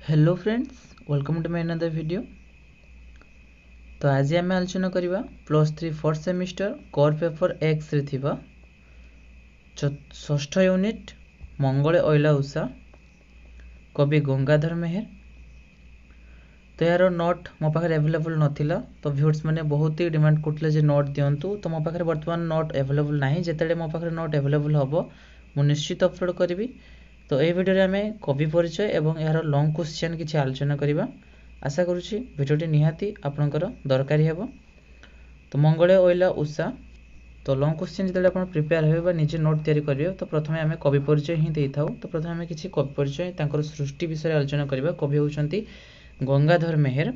Hello friends, welcome to my another video. तो आज आम आलोचना करवा +3 fourth semester core paper X ray थिबा षष्ठ यूनिट मंगले ओइला उषा कवि गंगाधर मेहर। तो यार नोट मो पाखे अवेलेबल नथिला, तो व्यूअर्स मैंने बहुत ही डिमांड करथिले जे नोट दियंतु। तो मो पाखे वर्तमान नोट अवेलेबल नाही, जेतेले मो पाखे नोट अवेलेबल हबो मु निश्चित अपलोड करिवि। तो ये वीडियो आम कवि परिचय एवं यार लॉन्ग क्वेश्चन किसी आलोचना करवा। आशा करुच्ची वीडियोटी निहाती आपणकर दरकारी हेबो। तो मंगले ओइला उषा तो लॉन्ग क्वेश्चन जो आप प्रिपेयर हे निजे नोट तैयारी करेंगे, तो प्रथम आम कवि परिचय ही दे था। तो प्रथम आम किसी कवि परिचय तांकर सृष्टि विषय आलोचना करवा। कवि होउछंती गंगाधर मेहर।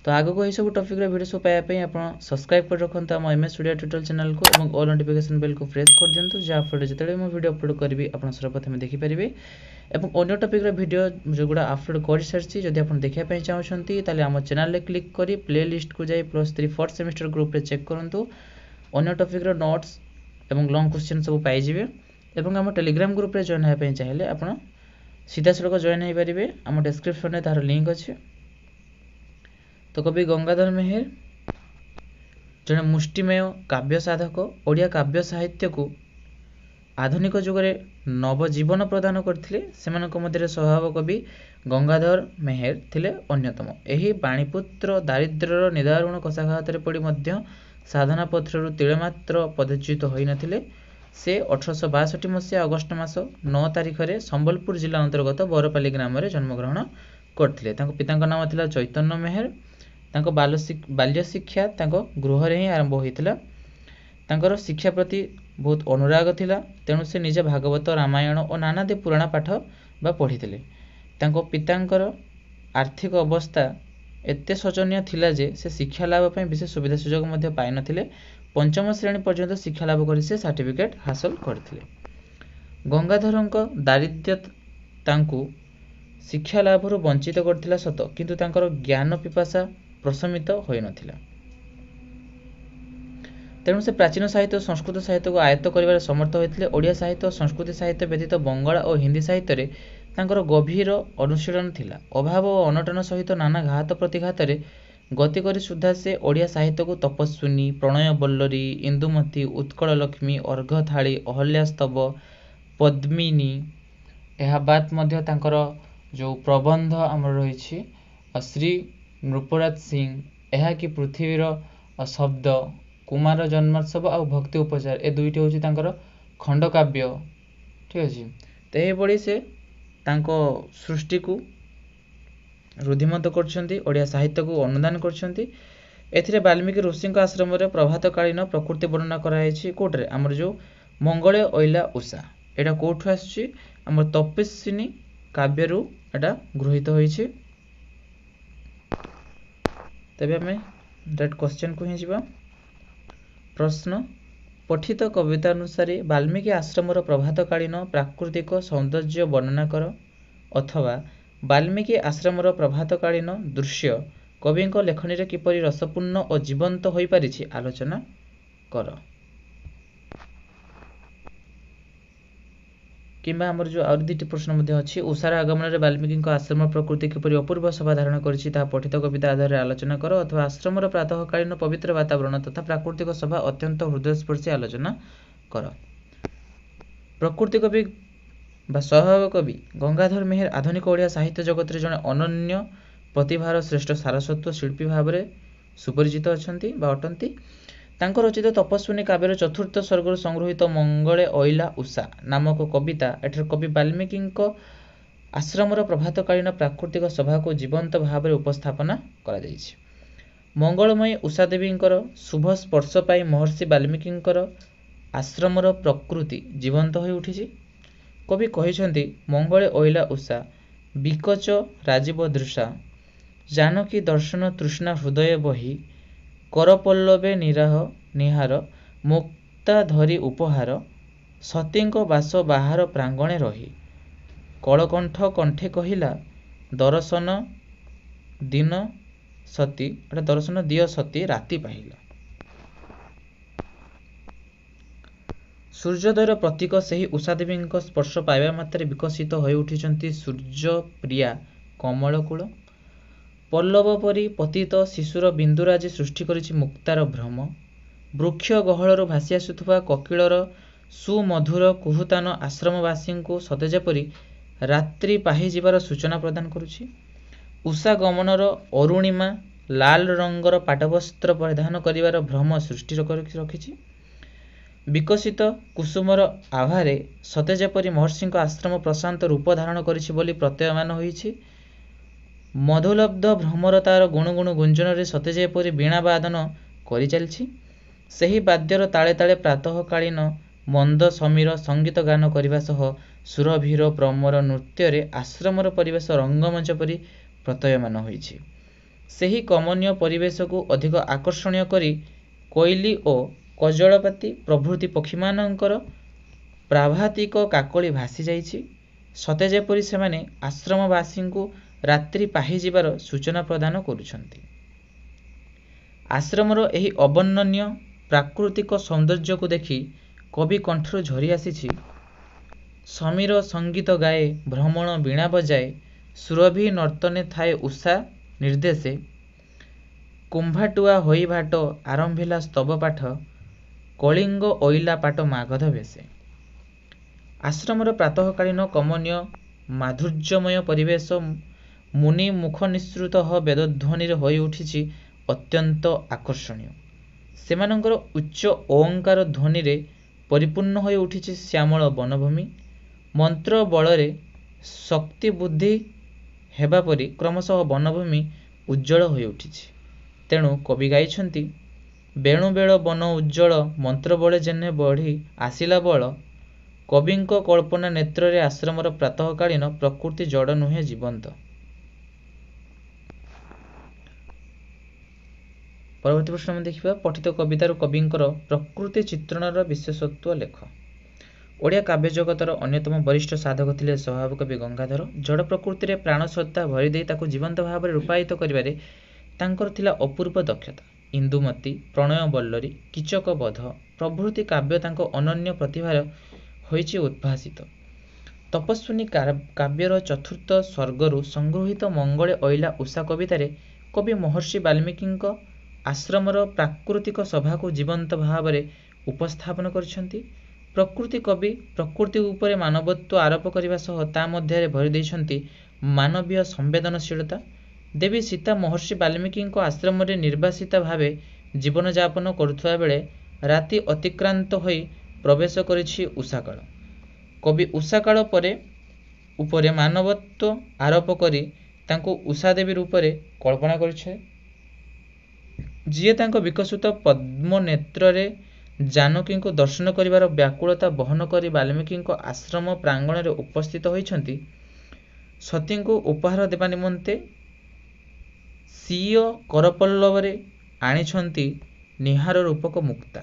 तो आगे को सब टॉपिक वीडियो सब पाइबा आप सब्सक्राइब कर रखते आम एमएस स्टूडियो ट्यूटोरियल चैनल को और ऑल नोटिफिकेशन बेल को प्रेस कर दिंतु, जहाँफल जो मैं वीडियो अपलोड करी आप सर्वप्रथम देखिपारे। और अन्य टॉपिक वीडियो जो गुड़ा अपलोड कर सारी जब आप देखापी चाहते हैं आम चैनल क्लिक कर प्ले लिस्ट को जाए +3 फोर्थ सेमिस्टर ग्रुप रे चेक करूँ। अन्य टॉपिक नोट्स एवं लॉन्ग क्वेश्चन सब पाइबे। और आम टेलीग्राम ग्रुप रे जॉइन होगापी चाहिए आप सीधा सड़क जॉइन हो पारे। आम डिस्क्रिप्शन में तार लिंक अच्छे। तो कवि गंगाधर मेहर जड़े मुष्टिमेय काव्य साधक ओडिया काव्य साहित्य को आधुनिक जुगरे नवजीवन प्रदान करथिले। सेमानक मध्य स्वभाव कवि गंगाधर मेहर थिले अन्यतम। एही बाणीपुत्र दारिद्र्यर निदारुण कषाघात पड़ी मध्य साधना पथरु तिळमात्र पदच्युत होई नथिले। से 1862 मसीहा अगस्ट मास 9 तारिख रे संबलपुर जिला अंतर्गत बरपाली ग्राम रे जन्मग्रहण करथिले। तांको पितांक नाम थिला चैतन्य मेहर। तांको बाल्य शिक्षा तांको गृह रे ही आरंभ होइतिला। तांकर शिक्षा प्रति बहुत अनुराग थिला, तेणु से निजे भागवत रामायण और नानादी पुराण पाठ बा पढ़ी। तांको पितांकर आर्थिक अवस्था एते शोचनीय थिला जे से शिक्षा लाभ पई विशेष सुविधा सुयोग मध्ये पाइ नथिले। पंचम श्रेणी पर्यंत शिक्षा लाभ करि से सर्टिफिकेट हासिल करथिले। गंगाधरंक दारिद्र्य तांको शिक्षा लाभरु वंचित करथिला सत, किंतु तांकर ज्ञान पिपासा प्रशमित होई नथिला। तेणु से प्राचीन साहित्य और संस्कृत साहित्य को आयत्त कर समर्थ होते। ओडिया साहित्य और संस्कृत साहित्य व्यतीत बंगाला और हिंदी साहित्य रे तांकर गभीर अनुशीलन थिला। अभाव और अनटन सहित नाना घात प्रतिघात गति करी सुधा से ओडिया साहित्य को तपस्विनी, प्रणय बल्लरी, इंदुमती, उत्कल लक्ष्मी, अर्घथाली, अहल्यास्तव, पद्मिनी यह बात मध्य तांकर जो प्रबंध आमर रही श्री नृपराज सिंह यह कि पृथ्वीर शब्द, कुमार जन्मोत्सव और भक्ति उपचार ए दुईटी हूँ खंडकाव्य। ठीक अच्छे। तो यही से तांको सृष्टि को रुद्धिमत करछंती, ओडिया साहित्य को अनुदान करछंती। एथिरे वाल्मीकि ऋषि आश्रम रे प्रभात कालीन प्रकृति वर्णना कराई कोटरे आमर जो मंगले ओइला उषा एटा कोठु आछि आमर तपस्विनी काव्य रु एटा गृहीत होईछि। तबे हमें डायरेक्ट क्वेश्चन को ही जीवा। प्रश्न पठित कविता अनुसार वाल्मीकि आश्रम प्रभात कालीन प्राकृतिक सौंदर्य वर्णना कर, अथवा वाल्मीकि आश्रम प्रभात कालीन दृश्य कवि लेखनी रे किपरि रसपूर्ण और जीवंत होई पारिछि आलोचना कर। किंबा आमर जो और दुईटी प्रश्न मध्य अछि उषार आगमन रे वाल्मीकि आश्रम प्रकृति किपरि अपूर्व शोभा धारण करिछि ता पठित कविता आधार आलोचना कर, अथवा आश्रम प्रातः कालीन पवित्र वातावरण तथा प्राकृतिक शोभा अत्यंत हृदयस्पर्शी आलोचना कर। प्रकृति कवि बा स्वभाव कवि गंगाधर मेहर आधुनिक ओडिया साहित्य जगत रे जने अनन्य प्रतिभार श्रेष्ठ सारस्वत शिल्पी भाव में सुपरिचित अछंती बा अटंती। तांकर रचित तपस्विनी काव्यर चतुर्थ स्वर्ग संगृहित मंगले ओइला उषा नामक कविता एठर कवि वाल्मीकि आश्रम प्रभात कालीन प्राकृतिक सभा को जीवंत भाव में उपस्थापना करा जायछि। मंगलमयी उषा देवी शुभ स्पर्श पाई महर्षि वाल्मीकि आश्रम प्रकृति जीवंत हो उठी। कवि कहिछंती मंगले ओइला उषा विकच राजीव दृशा, जानकी दर्शन तृष्णा हृदय बही, करपल्लवे निराह निहार, मुक्ता धरी उपहार, सतींक बास बाहार प्रांगणे रही, कलकंठ कंठे कहिला दर्शन दिन सती दर्शन दिय सती राति पाहिला। सूर्योदयर प्रतीक सही उषादेवी स्पर्श पाइबा मात्रे विकसित हो उठिचंती सूर्यप्रिया କମଳକୂଳ। ପଲ୍ଲବ ପରି ପତିତ ଶିଶୁର ବିନ୍ଦୁରାଜି ସୃଷ୍ଟି କରିଛି ମୁକ୍ତାର ଭ୍ରମ। ବୃକ୍ଷ ଗହଳରୁ ଭାସି ଆସୁଥିବା କୋକିଳର ସୁମଧୁର କୁହୁତାନ ଆଶ୍ରମବାସୀଙ୍କୁ ସତେ ଯେପରି ରାତ୍ରି ପାହିଯିବାର ସୂଚନା ପ୍ରଦାନ କରୁଛି। ଉଷା ଗମନର ଅରୁଣିମା ଲାଲ ରଙ୍ଗର ପାଟବସ୍ତ୍ର ପରିଧାନ କରିବାର ଭ୍ରମ ସୃଷ୍ଟି ରଖିଛି। ବିକଶିତ କୁସୁମର ଆଭାରେ ସତେ ଯେପରି ମହର୍ଷିଙ୍କ ଆଶ୍ରମ ପ୍ରଶାନ୍ତ ରୂପ ଧାରଣ କରିଛି ବୋଲି ପ୍ରତୀୟମାନ ହୋଇଛି। ମଧୁଲବ୍ଧ ଭ୍ରମର ତାର ଗୁଣୁଗୁଣୁ ଗୁଞ୍ଜନରେ ସତେ ଯେପରି ବୀଣା ବାଦନ କରିଚାଲିଛି। ସେହି ବାଦ୍ୟର ତାଳେ ତାଳେ ପ୍ରାତଃକାଳୀନ ମନ୍ଦ ସମୀର ସଙ୍ଗୀତ ଗାନ କରିବା ସହ ସୁରଭିର ପ୍ରମର ନୃତ୍ୟରେ ଆଶ୍ରମର ପରିବେଶ ରଙ୍ଗମଞ୍ଚ ପରି ପ୍ରତୀୟମାନ ହୋଇଛି। ସେହି କମନୀୟ ପରିବେଶକୁ ଅଧିକ ଆକର୍ଷଣୀୟ କରି କୋଇଲି ଓ କଜଳପାତି ପ୍ରଭୃତି ପକ୍ଷୀମାନଙ୍କର ପ୍ରାଭାତିକ କାକଳି ଭାସି ଯାଇଛି। ସତେ ଯେପରି ସେମାନେ ଆଶ୍ରମବାସୀଙ୍କୁ ରାତ୍ରି ପାହିଯିବାର ସୂଚନା ପ୍ରଦାନ କରୁଛନ୍ତି। ଆଶ୍ରମର ଏହି ଅବର୍ଣ୍ଣନୀୟ ପ୍ରାକୃତିକ ସୌନ୍ଦର୍ଯ୍ୟକୁ ଦେଖି କବି କଣ୍ଠରୁ ଝରି ଆସିଛି ସମୀର ସଙ୍ଗୀତ ଗାଏ ଭ୍ରମଣ ବୀଣା ବଜାଏ ସୁରଭି ନର୍ତ୍ତନେ ଥାଏ ଉଷା ନିର୍ଦ୍ଦେଶେ କୁମ୍ଭାଟୁଆ ହୋଇ ଭାଟ ଆରମ୍ଭିଲା ସ୍ତବ ପାଠ କଳିଙ୍ଗ ଅଇଲା ପାଟ ମାଗଧ ବେଶେ। ଆଶ୍ରମର ପ୍ରାତଃକାଳୀନ କମନୀୟ ମାଧୁର୍ଯ୍ୟମୟ ପରିବେଶ ମୁନି ମୁଖ ନିଃସୃତ ବେଦଧ୍ୱନିରେ ହୋଇ ଉଠିଛି ଅତ୍ୟନ୍ତ ଆକର୍ଷଣୀୟ। ସେମାନଙ୍କର ଉଚ୍ଚ ଓଁକାର ଧ୍ୱନିରେ ପରିପୂର୍ଣ୍ଣ ହୋଇ ଉଠିଛି ଶ୍ୟାମଳ ବନଭୂମି। ମନ୍ତ୍ର ବଳରେ ଶକ୍ତି ବୁଦ୍ଧି ହେବା ପରି କ୍ରମଶଃ ବନଭୂମି ଉଜ୍ଜ୍ୱଳ ହୋଇ ଉଠିଛି। ତେଣୁ କବି ଗାଇଛନ୍ତି ବେଣୁବେଳ ବନ ଉଜ୍ଜ୍ୱଳ ମନ୍ତ୍ର ବଳେ ଯେହ୍ନେ ବଢ଼ି ଆସିଲା ବଳ। କବିଙ୍କ କଳ୍ପନା ନେତ୍ରରେ ଆଶ୍ରମର ପ୍ରାତଃକାଳୀନ ପ୍ରକୃତି ଜଡ଼ ନୁହେଁ ଜୀବନ୍ତ। ପରବର୍ତ୍ତୀ ପ୍ରଶ୍ନ ଆମେ ଦେଖିବା ପଠିତ କବିତାରୁ କବିଙ୍କର ପ୍ରକୃତି ଚିତ୍ରଣର ବିଶେଷତ୍ୱ ଲେଖ। ଓଡ଼ିଆ କାବ୍ୟ ଜଗତର ଅନ୍ୟତମ ବରିଷ୍ଠ ସାଧକ ଥିଲେ ସ୍ୱଭାବ କବି ଗଙ୍ଗାଧର। ଜଡ଼ ପ୍ରକୃତିରେ ପ୍ରାଣସତ୍ତା ଭରିଦେଇ ତାକୁ ଜୀବନ୍ତ ଭାବରେ ରୂପାୟିତ କରିବାରେ ତାଙ୍କର ଥିଲା ଅପୂର୍ବ ଦକ୍ଷତା। ଇନ୍ଦୁମତୀ, ପ୍ରଣୟବଲ୍ଲରୀ, କୀଚକବଧ ପ୍ରଭୃତି କାବ୍ୟ ତାଙ୍କ ଅନନ୍ୟ ପ୍ରତିଭାର ହୋଇଛି ଉଦ୍ଭାସିତ। ତପସ୍ୱିନୀ କାବ୍ୟର ଚତୁର୍ଥ ସର୍ଗରୁ ସଂଗୃହୀତ ମଙ୍ଗଳେ ଅଇଲା ଉଷା କବିତାରେ କବି ମହର୍ଷି ବାଲ୍ମୀକିଙ୍କ ଆଶ୍ରମର ପ୍ରାକୃତିକ ସଭାକୁ ଜୀବନ୍ତ ଭାବରେ ଉପସ୍ଥାପନ କରିଛନ୍ତି। ପ୍ରକୃତି କବି ପ୍ରକୃତି ଉପରେ ମାନବତ୍ୱ ଆରୋପ କରିବା ସହ ତା ମଧ୍ୟରେ ଭରି ଦେଇଛନ୍ତି ମାନବୀୟ ସମ୍ବେଦନଶୀଳତା। ଦେବୀ ସୀତା ମହର୍ଷି ବାଲ୍ମୀକିଙ୍କ ଆଶ୍ରମରେ ନିର୍ବାସିତା ଭାବେ ଜୀବନଯାପନ କରୁଥିବା ବେଳେ ରାତି ଅତିକ୍ରାନ୍ତ ହୋଇ ପ୍ରବେଶ କରିଛି ଉଷାକାଳ। କବି ଉଷାକାଳ ଉପରେ ମାନବତ୍ୱ ଆରୋପ କରି ତାଙ୍କୁ ଉଷାଦେବୀ ରୂପରେ କଳ୍ପନା କରିছে, ଯିଏ ତାଙ୍କ ବିକଶିତ ପଦ୍ମନେତ୍ରରେ ଜାନକୀଙ୍କୁ ଦର୍ଶନ କରିବାର ବ୍ୟାକୁଳତା ବହନ କରି ବାଲ୍ମୀକିଙ୍କ ଆଶ୍ରମ ପ୍ରାଙ୍ଗଣରେ ଉପସ୍ଥିତ ହୋଇଛନ୍ତି। ସତୀଙ୍କୁ ଉପହାର ଦେବା ନିମନ୍ତେ ସ୍ୱୀୟ କରପଲ୍ଲବରେ ଆଣିଛନ୍ତି ନୀହାର ରୂପକ ମୁକ୍ତା।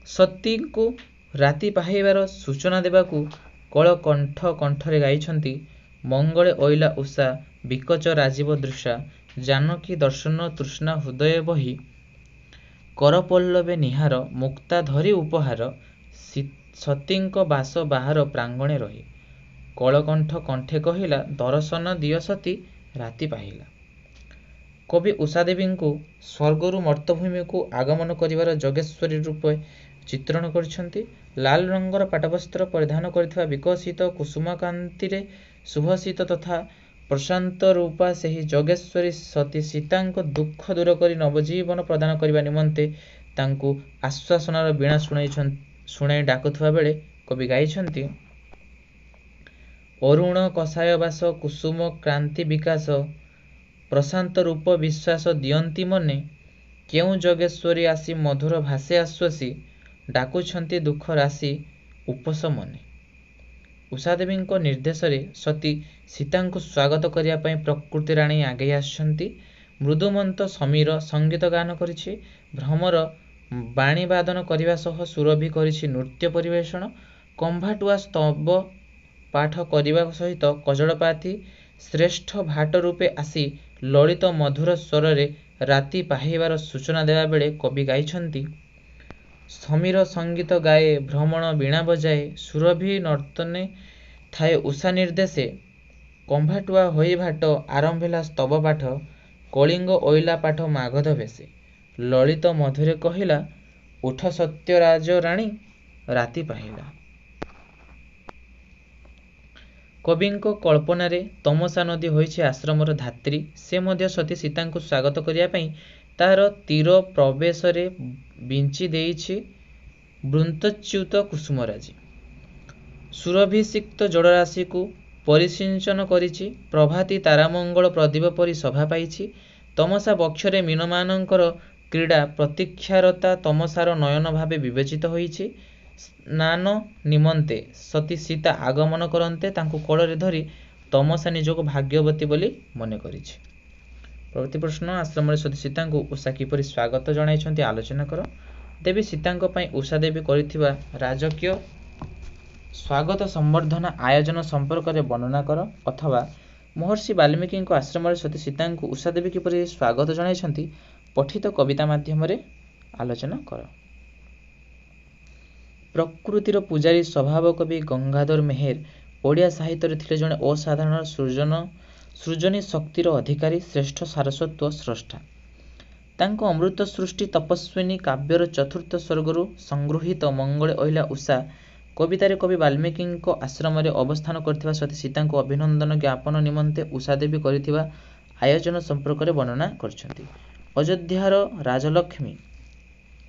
ସତୀଙ୍କୁ ରାତି ପାହିବାର ସୂଚନା ଦେବାକୁ କଳ କଣ୍ଠ କଣ୍ଠରେ ଗାଇଛନ୍ତି ମଙ୍ଗଳେ ଅଇଲା ଉଷା ବିକଚ ରାଜୀବ ଦୃଶା ଜାନକୀ ଦର୍ଶନ ତୃଷ୍ଣା ହୃଦୟ ବହି କରପଲ୍ଲବେ ନୀହାର ମୁକ୍ତା ଧରି ଉପହାର ସତୀଙ୍କ ବାସ ବାହାର ପ୍ରାଙ୍ଗଣେ ରହି। କଳକଣ୍ଠ କଣ୍ଠେ କହିଲା ଦରଶନ ଦିଅ ସତୀ ରାତି ପାହିଲା। କବି ଉଷାଦେବୀଙ୍କୁ ସ୍ୱର୍ଗରୁ ମର୍ତ୍ତ୍ୟଭୂମିକୁ ଆଗମନ କରିବାର ଯୋଗେଶ୍ୱରୀ ରୂପେ ଚିତ୍ରଣ କରିଛନ୍ତି। ଲାଲ ରଙ୍ଗର ପାଟବସ୍ତ୍ର ପରିଧାନ କରିଥିବା ବିକଶିତ କୁସୁମକାନ୍ତିରେ ସୁଭସିତ ତଥା ପ୍ରଶାନ୍ତ ରୂପା ସେହି ଯୋଗେଶ୍ୱରୀ ସତୀ ସୀତାଙ୍କ ଦୁଃଖ ଦୂର କରି ନବଜୀବନ ପ୍ରଦାନ କରିବା ନିମନ୍ତେ ତାଙ୍କୁ ଆଶ୍ୱାସନାର ବୀଣା ଶୁଣାଇ ଡାକୁଥିବା ବେଳେ କବି ଗାଇଛନ୍ତି ଅରୁଣ କଷାୟ ବାସ କୁସୁମ କ୍ରାନ୍ତି ବିକାଶ ପ୍ରଶାନ୍ତ ରୂପ ବିଶ୍ୱାସ ଦିଅନ୍ତି ମନେ କେଉଁ ଯୋଗେଶ୍ୱରୀ ଆସି ମଧୁର ଭାଷେ ଆଶ୍ୱାସୀ ଡାକୁଛନ୍ତି ଦୁଃଖ ରାଶି ଉପଶମନେ। ଉଷାଦେବୀଙ୍କ ନିର୍ଦ୍ଦେଶରେ ସତୀ ସୀତାଙ୍କୁ ସ୍ୱାଗତ କରିବା ପାଇଁ ପ୍ରକୃତି ରାଣୀ ଆଗେଇ ଆସିଛନ୍ତି। ମୃଦୁମନ୍ତ ସମୀର ସଙ୍ଗୀତ ଗାନ କରିଛି। ଭ୍ରମର ବାଣୀ ବାଦନ କରିବା ସହ ସୁରଭି କରିଛି ନୃତ୍ୟ ପରିବେଷଣ। କମ୍ଭାଟୁଆ ସ୍ତବ ପାଠ କରିବା ସହିତ କଜଳପାତି ଶ୍ରେଷ୍ଠ ଭାଟ ରୂପେ ଆସି ଲଳିତ ମଧୁର ସ୍ୱରରେ ରାତି ପାହିବାର ସୂଚନା ଦେବାବେଳେ କବି ଗାଇଛନ୍ତି ସମୀର ସଙ୍ଗୀତ ଗାଏ ଭ୍ରମଣ ବୀଣା ବଜାଏ ସୁରଭି ନର୍ତ୍ତନେ ଥାଏ ଉଷା ନିର୍ଦ୍ଦେଶେ କମ୍ଭାଟୁଆ ହୋଇ ଭାଟ ଆରମ୍ଭିଲା ସ୍ତବ ପାଠ, କଳିଙ୍ଗ ଓଇଲା ପାଠ ମାଗଧ ବେଶେ। ଲଳିତ ମଧୁରେ କହିଲା, ଉଠ ସତ୍ୟରାଜ ରାଣୀ ରାତି ପାହିଲା। କବିଙ୍କ କଳ୍ପନାରେ ତମସା ନଦୀ ହୋଇଛି ଆଶ୍ରମର ଧାତ୍ରୀ। ସେ ମଧ୍ୟ ସତୀ ସୀତାଙ୍କୁ ସ୍ୱାଗତ କରିବା ପାଇଁ ତାହାର ତୀର ପ୍ରବେଶରେ ବିଞ୍ଚି ଦେଇଛି ବୃନ୍ତଚ୍ୟୁତ କୁସୁମରାଜି। ସୁରଭିଷିକ୍ତ ଜଳରାଶିକୁ ପରିସିଞ୍ଚନ କରିଛି। ପ୍ରଭାତୀ ତାରାମଙ୍ଗଳ ପ୍ରଦୀପ ପରି ଶୋଭା ପାଇଛି। ତମସା ବକ୍ଷରେ ମୀନମାନଙ୍କର କ୍ରୀଡ଼ା ପ୍ରତୀକ୍ଷାରତା ତମସାର ନୟନ ଭାବେ ବିବେଚିତ ହୋଇଛି। ସ୍ନାନ ନିମନ୍ତେ ସତୀ ସୀତା ଆଗମନ କରନ୍ତେ ତାଙ୍କୁ କୋଳରେ ଧରି ତମସା ନିଜକୁ ଭାଗ୍ୟବତୀ ବୋଲି ମନେ କରିଛି। ପରବର୍ତ୍ତୀ ପ୍ରଶ୍ନ, ଆଶ୍ରମରେ ସତୀ ସୀତାଙ୍କୁ ଉଷା କିପରି ସ୍ୱାଗତ ଜଣାଇଛନ୍ତି ଆଲୋଚନା କର। ଦେବୀ ସୀତାଙ୍କ ପାଇଁ ଉଷା ଦେବୀ କରିଥିବା ରାଜକୀୟ ସ୍ୱାଗତ ସମ୍ବର୍ଦ୍ଧନା ଆୟୋଜନ ସମ୍ପର୍କରେ ବର୍ଣ୍ଣନା କର, ଅଥବା ମହର୍ଷି ବାଲ୍ମୀକିଙ୍କ ଆଶ୍ରମରେ ସତୀ ସୀତାଙ୍କୁ ଉଷା ଦେବୀ କିପରି ସ୍ୱାଗତ ଜଣାଇଛନ୍ତି ପଠିତ କବିତା ମାଧ୍ୟମରେ ଆଲୋଚନା କର। ପ୍ରକୃତିର ପୂଜାରୀ ସ୍ୱଭାବ କବି ଗଙ୍ଗାଧର ମେହେର ଓଡ଼ିଆ ସାହିତ୍ୟରେ ଥିଲେ ଜଣେ ଅସାଧାରଣ ସୃଜନୀ ଶକ୍ତିର ଅଧିକାରୀ, ଶ୍ରେଷ୍ଠ ସାରସ୍ୱତ ସ୍ରଷ୍ଟା। ତାଙ୍କ ଅମୃତ ସୃଷ୍ଟି ତପସ୍ୱିନୀ କାବ୍ୟର ଚତୁର୍ଥ ସ୍ୱର୍ଗରୁ ସଂଗୃହୀତ ମଙ୍ଗଳେ ଅଇଲା ଉଷା କବିତାରେ କବି ବାଲ୍ମୀକିଙ୍କ ଆଶ୍ରମରେ ଅବସ୍ଥାନ କରିଥିବା ସତୀ ସୀତାଙ୍କୁ ଅଭିନନ୍ଦନ ଜ୍ଞାପନ ନିମନ୍ତେ ଉଷା ଦେବୀ କରିଥିବା ଆୟୋଜନ ସମ୍ପର୍କରେ ବର୍ଣ୍ଣନା କରିଛନ୍ତି। ଅଯୋଧ୍ୟାର ରାଜଲକ୍ଷ୍ମୀ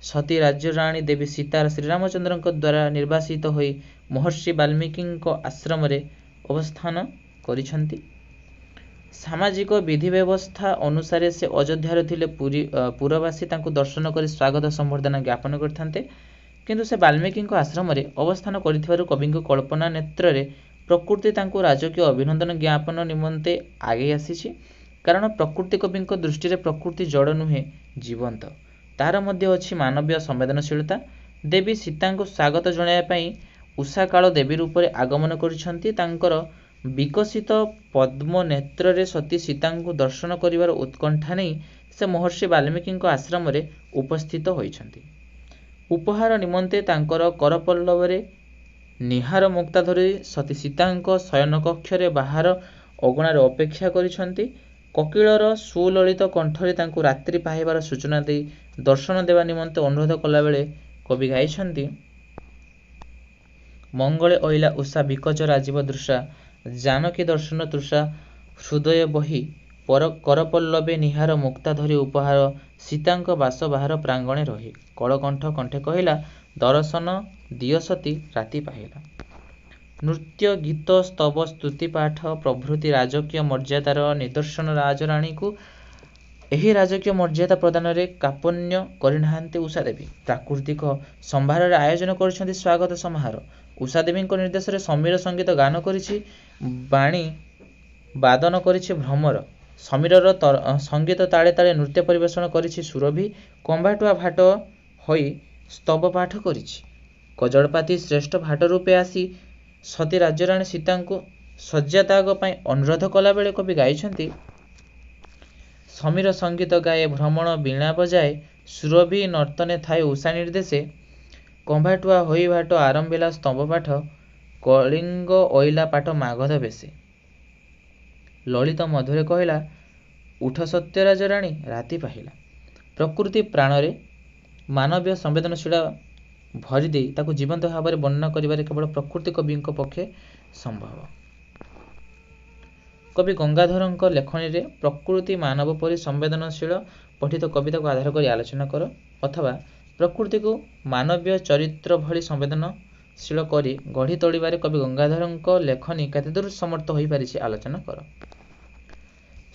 ସତୀ ରାଜ୍ୟରାଣୀ ଦେବୀ ସୀତା ଶ୍ରୀରାମଚନ୍ଦ୍ରଙ୍କ ଦ୍ୱାରା ନିର୍ବାସିତ ହୋଇ ମହର୍ଷି ବାଲ୍ମୀକିଙ୍କ ଆଶ୍ରମରେ ଅବସ୍ଥାନ କରିଛନ୍ତି। ସାମାଜିକ ବିଧି ବ୍ୟବସ୍ଥା ଅନୁସାରେ ସେ ଅଯୋଧ୍ୟାରେ ଥିଲେ ପୁରବାସୀ ତାଙ୍କୁ ଦର୍ଶନ କରି ସ୍ୱାଗତ ସମ୍ବର୍ଦ୍ଧନା ଜ୍ଞାପନ କରିଥାନ୍ତେ, କିନ୍ତୁ ସେ ବାଲ୍ମୀକିଙ୍କ ଆଶ୍ରମରେ ଅବସ୍ଥାନ କରିଥିବାରୁ କବିଙ୍କ କଳ୍ପନା ନେତ୍ରରେ ପ୍ରକୃତି ତାଙ୍କୁ ରାଜକୀୟ ଅଭିନନ୍ଦନ ଜ୍ଞାପନ ନିମନ୍ତେ ଆଗେଇ ଆସିଛି। କାରଣ ପ୍ରକୃତି କବିଙ୍କ ଦୃଷ୍ଟିରେ ପ୍ରକୃତି ଜଡ଼ ନୁହେଁ, ଜୀବନ୍ତ। ତାହାର ମଧ୍ୟ ଅଛି ମାନବୀୟ ସମ୍ବେଦନଶୀଳତା। ଦେବୀ ସୀତାଙ୍କୁ ସ୍ୱାଗତ ଜଣାଇବା ପାଇଁ ଉଷାକାଳ ଦେବୀ ରୂପରେ ଆଗମନ କରିଛନ୍ତି। ତାଙ୍କର ବିକଶିତ ପଦ୍ମ ନେତ୍ରରେ ସତୀ ସୀତାଙ୍କୁ ଦର୍ଶନ କରିବାର ଉତ୍କଣ୍ଠା ନେଇ ସେ ମହର୍ଷି ବାଲ୍ମୀକିଙ୍କ ଆଶ୍ରମରେ ଉପସ୍ଥିତ ହୋଇଛନ୍ତି। ଉପହାର ନିମନ୍ତେ ତାଙ୍କର କରପଲ୍ଲବରେ ନୀହାର ମୁକ୍ତା ଧରି ସତୀ ସୀତାଙ୍କ ଶୟନକକ୍ଷରେ ବାହାର ଅଗଣାରେ ଅପେକ୍ଷା କରିଛନ୍ତି। କୋକିଳର ସୁଲଳିତ କଣ୍ଠରେ ତାଙ୍କୁ ରାତ୍ରି ପାହିବାର ସୂଚନା ଦେଇ ଦର୍ଶନ ଦେବା ନିମନ୍ତେ ଅନୁରୋଧ କଲାବେଳେ କବି ଗାଇଛନ୍ତି, ମଙ୍ଗଳେ ଅଇଲା ଉଷା ବିକଚ ରାଜୀବ ଦୃଶା, ଜାନକୀ ଦର୍ଶନ ତୃଷା ହୃଦୟ ବହି, କରପଲ୍ଲବେ ନୀହାର ମୁକ୍ତା ଧରି ଉପହାର, ସୀତାଙ୍କ ବାସ ବାହାର ପ୍ରାଙ୍ଗଣେ ରହି। କଳକଣ୍ଠ କଣ୍ଠେ କହିଲା, ଦର୍ଶନ ଦିଅ ସତୀ ରାତି ପାହିଲା। ନୃତ୍ୟ, ଗୀତ, ସ୍ତବ, ସ୍ତୁତି ପାଠ ପ୍ରଭୃତି ରାଜକୀୟ ମର୍ଯ୍ୟାଦାର ନିଦର୍ଶନ ରାଜରାଣୀଙ୍କୁ ଏହି ରାଜକୀୟ ମର୍ଯ୍ୟାଦା ପ୍ରଦାନରେ କାପନ୍ୟ କରିନାହାନ୍ତି ଉଷା ଦେବୀ। ପ୍ରାକୃତିକ ସମ୍ଭାରରେ ଆୟୋଜନ କରିଛନ୍ତି ସ୍ୱାଗତ ସମାହାର। ଉଷା ଦେବୀଙ୍କ ନିର୍ଦ୍ଦେଶରେ ସମୀର ସଙ୍ଗୀତ ଗାନ କରିଛି ବାଣୀ, ବାଦନ କରିଛି ଭ୍ରମର। ସମୀରର ସଙ୍ଗୀତ ତାଳେ ତାଳେ ନୃତ୍ୟ ପରିବେଷଣ କରିଛି ସୁରଭି। କମ୍ଭାଟୁଆ ଭାଟ ହୋଇ ସ୍ତବ ପାଠ କରିଛି। କଜଳପାତି ଶ୍ରେଷ୍ଠ ଭାଟ ରୂପେ ଆସି ସତୀ ରାଜ୍ୟରାଣୀ ସୀତାଙ୍କୁ ଶଯ୍ୟାତ୍ୟାଗ ପାଇଁ ଅନୁରୋଧ କଲାବେଳେ କବି ଗାଇଛନ୍ତି, ସମୀର ସଙ୍ଗୀତ ଗାଏ ଭ୍ରମଣ ବୀଣା ବଜାଏ, ସୁରଭି ନର୍ତ୍ତନେ ଥାଏ ଉଷା ନିର୍ଦ୍ଦେଶେ। କମ୍ଭାଟୁଆ ହୋଇ ଭାଟ ଆରମ୍ଭିଲା ସ୍ତବ ପାଠ, କଳିଙ୍ଗ ଅଇଲା ପାଠ ମାଗଧ ବେଶେ। ଲଳିତ ମଧୁରେ କହିଲା, ଉଠ ସତ୍ୟରାଜ ରାଣୀ ରାତି ପାହିଲା। ପ୍ରକୃତି ପ୍ରାଣରେ ମାନବୀୟ ସମ୍ବେଦନଶୀଳ ଭରିଦେଇ ତାକୁ ଜୀବନ୍ତ ଭାବରେ ବର୍ଣ୍ଣନା କରିବାରେ କେବଳ ପ୍ରକୃତି କବିଙ୍କ ପକ୍ଷେ ସମ୍ଭବ। କବି ଗଙ୍ଗାଧରଙ୍କ ଲେଖନୀରେ ପ୍ରକୃତି ମାନବ ପରି ସମ୍ବେଦନଶୀଳ ପଠିତ କବିତାକୁ ଆଧାର କରି ଆଲୋଚନା କର, ଅଥବା ପ୍ରକୃତିକୁ ମାନବୀୟ ଚରିତ୍ର ଭଳି ସମ୍ବେଦନଶୀଳ କରି ଗଢ଼ି ତୋଳିବାରେ କବି ଗଙ୍ଗାଧରଙ୍କ ଲେଖନୀ କେତେଦୂର ସମର୍ଥ ହୋଇପାରିଛି ଆଲୋଚନା କର।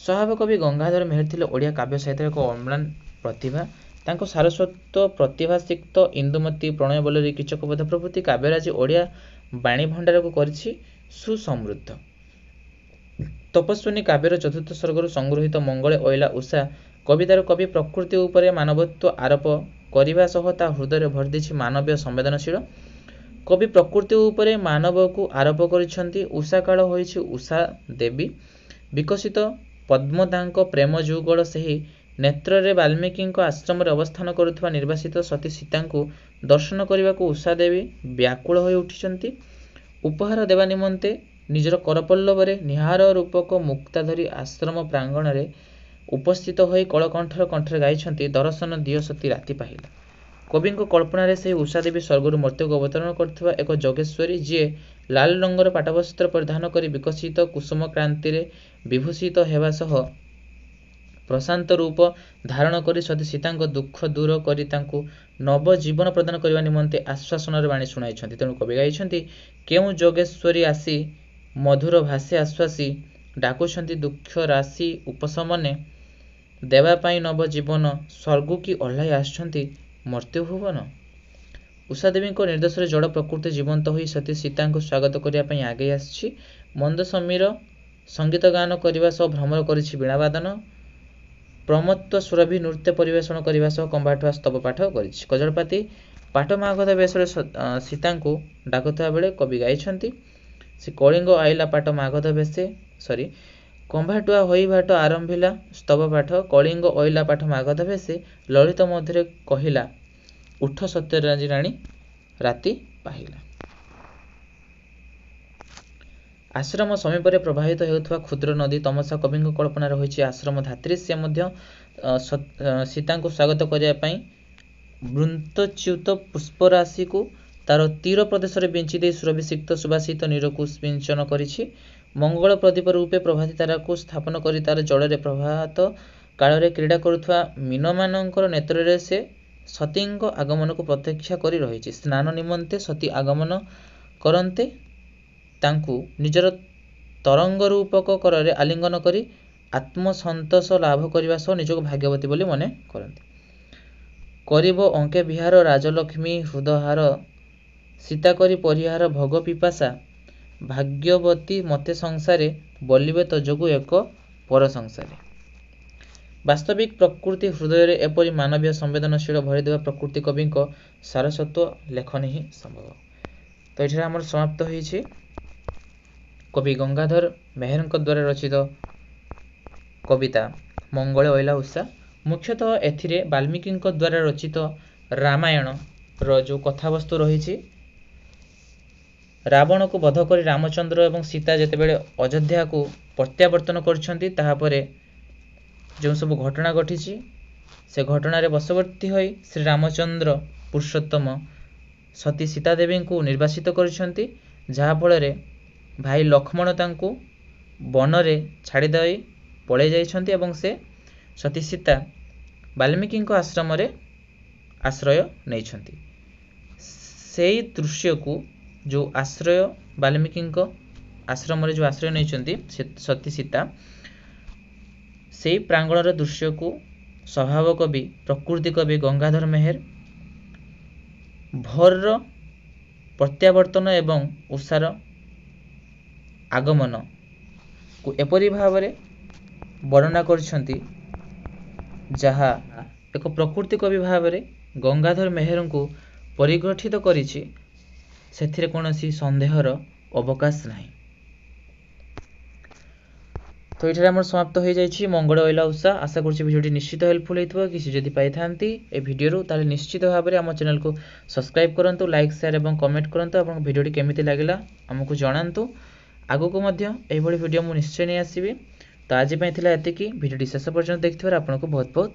ସ୍ୱଭାବ କବି ଗଙ୍ଗାଧର ମେହେର ଥିଲେ ଓଡ଼ିଆ କାବ୍ୟ ସାହିତ୍ୟର ଏକ ଅମ୍ଳାନ ପ୍ରତିଭା। ତାଙ୍କ ସାରସ୍ୱତ, ପ୍ରତିଭାସିକ୍ତ ଇନ୍ଦୁମତୀ, ପ୍ରଣୟବଲ୍ଲରୀ, କୀଚକବଧ ପ୍ରଭୃତି କାବ୍ୟରାଜି ଓଡ଼ିଆ ବାଣୀଭଣ୍ଡାରକୁ କରିଛି ସୁସମୃଦ୍ଧ। ତପସ୍ୱିନୀ କାବ୍ୟର ଚତୁର୍ଥ ସ୍ୱର୍ଗରୁ ସଂଗୃହୀତ ମଙ୍ଗଳେ ଅଇଲା ଉଷା କବିତାର କବି ପ୍ରକୃତି ଉପରେ ମାନବତ୍ୱ ଆରୋପ କରିବା ସହ ତା ହୃଦୟରେ ଭରିଦେଇଛି ମାନବୀୟ ସମ୍ବେଦନଶୀଳ। କବି ପ୍ରକୃତି ଉପରେ ମାନବକୁ ଆରୋପ କରିଛନ୍ତି। ଉଷାକାଳ ହୋଇଛି ଉଷା ଦେବୀ ବିକଶିତ ପଦ୍ମ ତାଙ୍କ ପ୍ରେମ ଯୁଗଳ ସେହି ନେତ୍ରରେ ବାଲ୍ମୀକିଙ୍କ ଆଶ୍ରମରେ ଅବସ୍ଥାନ କରୁଥିବା ନିର୍ବାସିତ ସତୀ ସୀତାଙ୍କୁ ଦର୍ଶନ କରିବାକୁ ଉଷା ଦେବୀ ବ୍ୟାକୁଳ ହୋଇ ଉଠିଛନ୍ତି। ଉପହାର ଦେବା ନିମନ୍ତେ ନିଜର କରପଲ୍ଲବରେ ନିହାର ରୂପକ ମୁକ୍ତା ଧରି ଆଶ୍ରମ ପ୍ରାଙ୍ଗଣରେ ଉପସ୍ଥିତ ହୋଇ କଳକଣ୍ଠର କଣ୍ଠରେ ଗାଇଛନ୍ତି ଦର୍ଶନ ଦିଅ ସତୀ ରାତି ପାହିଲା। କବିଙ୍କ କଳ୍ପନାରେ ସେହି ଉଷା ଦେବୀ ସ୍ୱର୍ଗରୁ ମର୍ତ୍ତ୍ୟକୁ ଅବତରଣ କରିଥିବା ଏକ ଯୋଗେଶ୍ୱରୀ ଯିଏ ଲାଲ ରଙ୍ଗର ପାଟବସ୍ତ୍ର ପରିଧାନ କରି ବିକଶିତ କୁସୁମ କ୍ରାନ୍ତିରେ ବିଭୂଷିତ ହେବା ସହ ପ୍ରଶାନ୍ତ ରୂପ ଧାରଣ କରି ସତୀ ସୀତାଙ୍କ ଦୁଃଖ ଦୂର କରି ତାଙ୍କୁ ନବ ଜୀବନ ପ୍ରଦାନ କରିବା ନିମନ୍ତେ ଆଶ୍ୱାସନାର ବାଣୀ ଶୁଣାଇଛନ୍ତି। ତେଣୁ କବି ଗାଇଛନ୍ତି କେଉଁ ଯୋଗେଶ୍ୱରୀ ଆସି ମଧୁର ଭାଷେ ଆଶ୍ୱାସୀ ଡାକୁଛନ୍ତି ଦୁଃଖ ରାଶି ଉପଶମନେ ଦେବା ପାଇଁ ନବ ଜୀବନ ସ୍ୱର୍ଗ କି ଓହ୍ଲାଇ ଆସିଛନ୍ତି ମର୍ତ୍ତ୍ୟ ଭୁବନ। ଉଷା ଦେବୀଙ୍କ ନିର୍ଦ୍ଦେଶରେ ଜଡ଼ ପ୍ରକୃତି ଜୀବନ୍ତ ହୋଇ ସତୀ ସୀତାଙ୍କୁ ସ୍ୱାଗତ କରିବା ପାଇଁ ଆଗେଇ ଆସିଛି। ମନ୍ଦ ସମୀର ସଙ୍ଗୀତ ଗାନ କରିବା ସହ ଭ୍ରମର କରିଛି ବୀଣାବାଦନ। ପ୍ରମତ୍ତ ସୁରଭି ନୃତ୍ୟ ପରିବେଷଣ କରିବା ସହ କମ୍ବାଠୁଆ ସ୍ତବ ପାଠ କରିଛି। କଜଳପାତି ପାଟ ମାଗଧ ବେଶରେ ସୀତାଙ୍କୁ ଡାକୁଥିବା ବେଳେ କବି ଗାଇଛନ୍ତି ସେ କଳିଙ୍ଗ ଆଇଲା ପାଟ ମାଗଧ ବେଶେ କମ୍ବାଠୁଆ ହୋଇ ଭାଟ ଆରମ୍ଭିଲା ସ୍ତବ ପାଠ କଳିଙ୍ଗ ଅଇଲା ପାଠ ମାଗଧ ବେଶେ ଲଳିତ ମଧ୍ୟରେ କହିଲା ଉଠ ସତ୍ୟରାଜି ରାଣୀ ରାତି ପାହିଲା। ଆଶ୍ରମ ସମୀପରେ ପ୍ରବାହିତ ହେଉଥିବା କ୍ଷୁଦ୍ର ନଦୀ ତମସା କବିଙ୍କ କଳ୍ପନାରେ ହୋଇଛି ଆଶ୍ରମ ଧାତ୍ରୀ। ସେ ମଧ୍ୟ ସୀତାଙ୍କୁ ସ୍ୱାଗତ କରିବା ପାଇଁ ବୃନ୍ତଚ୍ୟୁତ ପୁଷ୍ପରାଶିକୁ ତାର ତୀର ପ୍ରଦେଶରେ ବିଞ୍ଚି ଦେଇ ସୁରଭିଷିକ୍ତ ସୁବାସିତ ନୀରକୁ ସିଞ୍ଚନ କରିଛି। ମଙ୍ଗଳ ପ୍ରଦୀପ ରୂପେ ପ୍ରଭାତୀ ତାରାକୁ ସ୍ଥାପନ କରି ତାର ଜଳରେ ପ୍ରଭାତ କାଳରେ କ୍ରୀଡ଼ା କରୁଥିବା ମୀନମାନଙ୍କର ନେତ୍ରରେ ସେ ସତୀଙ୍କ ଆଗମନକୁ ପ୍ରତୀକ୍ଷା କରି ରହିଛି। ସ୍ନାନ ନିମନ୍ତେ ସତୀ ଆଗମନ କରନ୍ତେ ତାଙ୍କୁ ନିଜର ତରଙ୍ଗ ରୂପକ କରରେ ଆଲିଙ୍ଗନ କରି ଆତ୍ମସନ୍ତୋଷ ଲାଭ କରିବା ସହ ନିଜକୁ ଭାଗ୍ୟବତୀ ବୋଲି ମନେ କରନ୍ତି। କରିବ ଅଙ୍କେ ବିହାର ରାଜଲକ୍ଷ୍ମୀ ହୃଦହାର ସୀତା କରି ପରିହାର ଭୋଗ ପିପାସା ଭାଗ୍ୟବତୀ ମତେ ସଂସାରେ ବଲିବେ ତୋଯୋଗୁ ଏକ ପର ସଂସାରେ। ବାସ୍ତବିକ ପ୍ରକୃତି ହୃଦୟରେ ଏପରି ମାନବୀୟ ସମ୍ବେଦନଶୀଳ ଭରିଦେବା ପ୍ରକୃତି କବିଙ୍କ ସାରସ୍ୱତ ଲେଖନୀ ହିଁ ସମ୍ଭବ। ତ ଏଠାରେ ଆମର ସମାପ୍ତ ହୋଇଛି କବି ଗଙ୍ଗାଧର ମେହେରଙ୍କ ଦ୍ୱାରା ରଚିତ କବିତା ମଙ୍ଗଳେ ଅଇଲା ଉଷା। ମୁଖ୍ୟତଃ ଏଥିରେ ବାଲ୍ମୀକିଙ୍କ ଦ୍ୱାରା ରଚିତ ରାମାୟଣର ଯେଉଁ କଥାବସ୍ତୁ ରହିଛି ରାବଣକୁ ବଧ କରି ରାମଚନ୍ଦ୍ର ଏବଂ ସୀତା ଯେତେବେଳେ ଅଯୋଧ୍ୟାକୁ ପ୍ରତ୍ୟାବର୍ତ୍ତନ କରିଛନ୍ତି ତାହାପରେ ଯେଉଁ ସବୁ ଘଟଣା ଘଟିଛି ସେ ଘଟଣାରେ ବଶବର୍ତ୍ତୀ ହୋଇ ଶ୍ରୀରାମଚନ୍ଦ୍ର ପୁରୁଷୋତ୍ତମ ସତୀ ସୀତା ଦେବୀଙ୍କୁ ନିର୍ବାସିତ କରିଛନ୍ତି। ଯାହାଫଳରେ ଭାଇ ଲକ୍ଷ୍ମଣ ତାଙ୍କୁ ବନରେ ଛାଡ଼ି ଦେଇ ପଳାଇ ଯାଇଛନ୍ତି ଏବଂ ସେ ସତୀ ସୀତା ବାଲ୍ମୀକିଙ୍କ ଆଶ୍ରମରେ ଆଶ୍ରୟ ନେଇଛନ୍ତି। ସେଇ ଦୃଶ୍ୟକୁ ଯେଉଁ ଆଶ୍ରୟ ବାଲ୍ମୀକିଙ୍କ ଆଶ୍ରମରେ ଯେଉଁ ଆଶ୍ରୟ ନେଇଛନ୍ତି ସତୀ ସୀତା ସେଇ ପ୍ରାଙ୍ଗଣର ଦୃଶ୍ୟକୁ ସ୍ୱଭାବ କବି ପ୍ରକୃତି କବି ଗଙ୍ଗାଧର ମେହେର ଭୋରର ପ୍ରତ୍ୟାବର୍ତ୍ତନ ଏବଂ ଉଷାର ଆଗମନକୁ ଏପରି ଭାବରେ ବର୍ଣ୍ଣନା କରିଛନ୍ତି ଯାହା ଏକ ପ୍ରକୃତି କବି ଭାବରେ ଗଙ୍ଗାଧର ମେହେରଙ୍କୁ ପରିଗଠିତ କରିଛି ସେଥିରେ କୌଣସି ସନ୍ଦେହର ଅବକାଶ ନାହିଁ। ତ ଏଠାରେ ଆମର ସମାପ୍ତ ହୋଇଯାଇଛି ମଙ୍ଗଳ ଅଇଲା ଉଷା। ଆଶା କରୁଛି ଭିଡ଼ିଓଟି ନିଶ୍ଚିତ ହେଲ୍ପଫୁଲ୍ ହୋଇଥିବ। କିଛି ଯଦି ପାଇଥାନ୍ତି ଏ ଭିଡ଼ିଓରୁ ତାହେଲେ ନିଶ୍ଚିତ ଭାବରେ ଆମ ଚ୍ୟାନେଲକୁ ସବସ୍କ୍ରାଇବ୍ କରନ୍ତୁ, ଲାଇକ୍ ସେୟାର ଏବଂ କମେଣ୍ଟ କରନ୍ତୁ। ଆପଣଙ୍କ ଭିଡ଼ିଓଟି କେମିତି ଲାଗିଲା ଆମକୁ ଜଣାନ୍ତୁ। ଆଗକୁ ମଧ୍ୟ ଏହିଭଳି ଭିଡ଼ିଓ ମୁଁ ନିଶ୍ଚୟ ନେଇ ଆସିବି। ତ ଆଜି ପାଇଁ ଥିଲା ଏତିକି। ଭିଡ଼ିଓଟି ଶେଷ ପର୍ଯ୍ୟନ୍ତ ଦେଖିଥିବାରୁ ଆପଣଙ୍କୁ ବହୁତ ବହୁତ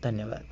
ଧନ୍ୟବାଦ।